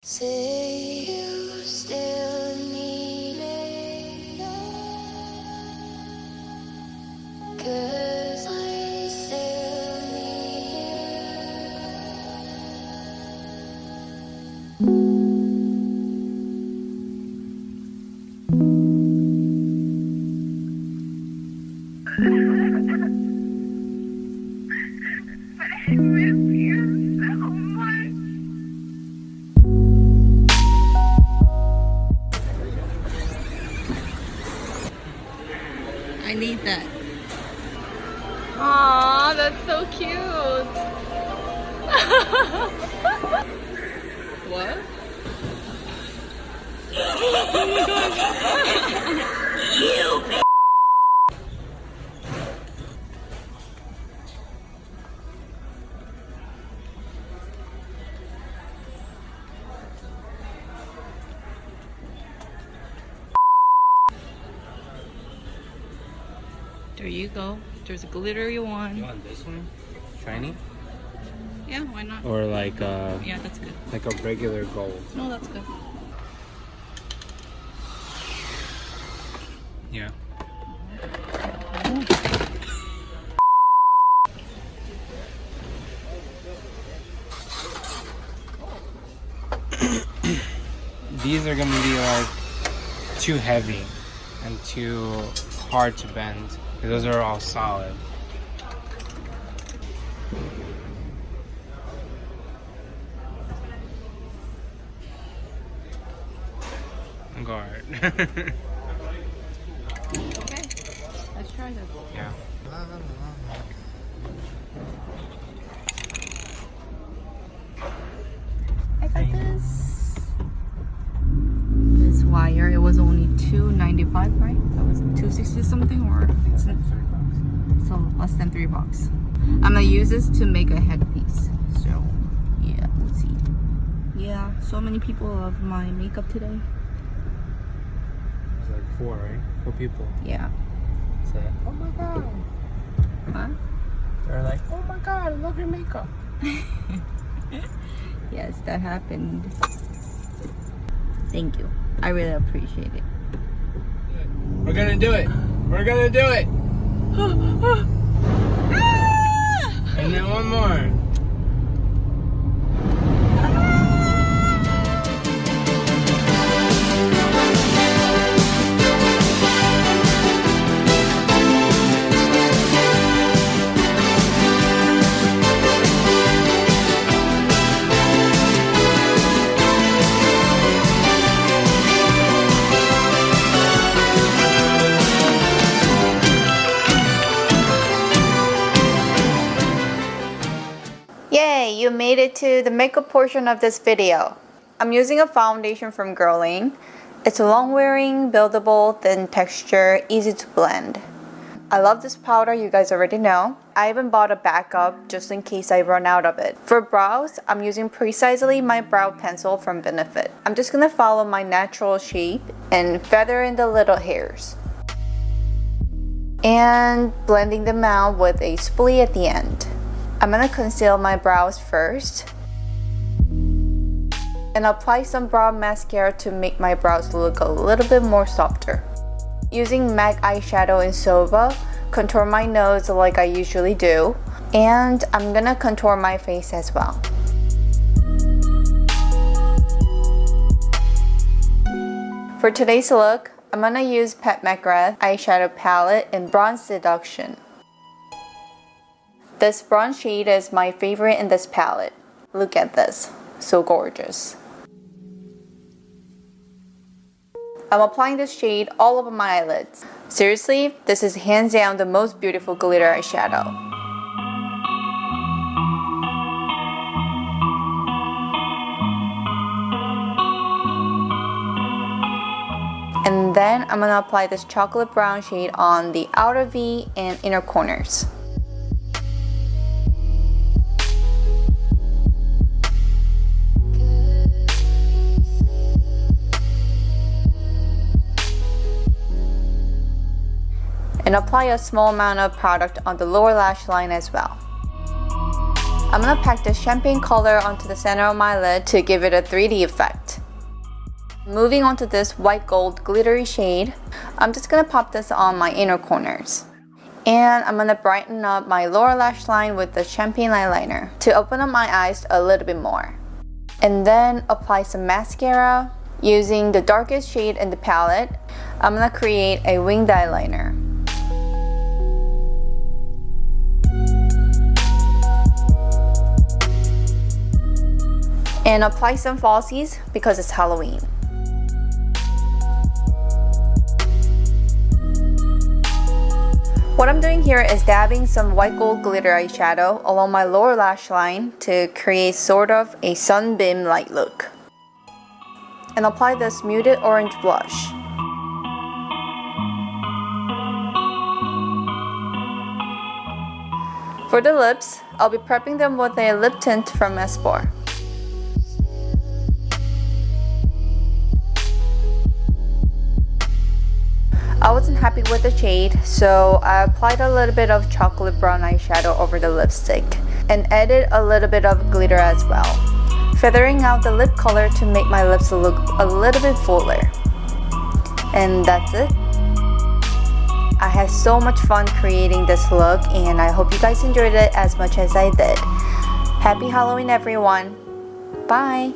Say you still need it, 'cause I still I need that. Aw, that's so cute. What? There you go. There's a glittery one. You want this one? Shiny? Yeah, why not? Or like Yeah, that's good. like a regular gold? No, that's good. Yeah. These are gonna be like too heavy and too hard to bend. Those are all solid. Guard. Okay, let's try this. Yeah. I got this. This wire, it was only $2.95, right? That was $2.60 something, or so less than $3. I'm gonna use this to make a headpiece. So yeah, let's see. Yeah, so many people love my makeup today. It's like 4, right? 4 people. Yeah. Say, oh my god. Huh? They're like, oh my god, I love your makeup. Yes, that happened. Thank you. I really appreciate it. We're gonna do it. We're gonna do it. And then one more. Yay, you made it to the makeup portion of this video. I'm using a foundation from Girling. It's long wearing, buildable, thin texture, easy to blend. I love this powder, you guys already know. I even bought a backup just in case I run out of it. For brows, I'm using precisely my brow pencil from Benefit. I'm just gonna follow my natural shape and feather in the little hairs. And blending them out with a spoolie at the end. I'm gonna conceal my brows first and apply some brow mascara to make my brows look a little bit more softer. Using MAC eyeshadow in Sova, contour my nose like I usually do, and I'm gonna contour my face as well. For today's look, I'm gonna use Pat McGrath eyeshadow palette in Bronze Seduction. This bronze shade is my favorite in this palette. Look at this, so gorgeous. I'm applying this shade all over my eyelids. Seriously, this is hands down the most beautiful glitter eyeshadow. And then I'm gonna apply this chocolate brown shade on the outer V and inner corners. And apply a small amount of product on the lower lash line as well. I'm gonna pack the champagne color onto the center of my lid to give it a 3D effect. Moving on to this white gold glittery shade, I'm just gonna pop this on my inner corners. And I'm gonna brighten up my lower lash line with the champagne eyeliner to open up my eyes a little bit more. And then apply some mascara. Using the darkest shade in the palette, I'm gonna create a winged eyeliner. And apply some falsies because it's Halloween. What I'm doing here is dabbing some white gold glitter eyeshadow along my lower lash line to create sort of a sunbeam light look. And apply this muted orange blush. For the lips, I'll be prepping them with a lip tint from Espor. I wasn't happy with the shade, so I applied a little bit of chocolate brown eyeshadow over the lipstick and added a little bit of glitter as well, feathering out the lip color to make my lips look a little bit fuller. And that's it. I had so much fun creating this look and I hope you guys enjoyed it as much as I did. Happy Halloween everyone! Bye!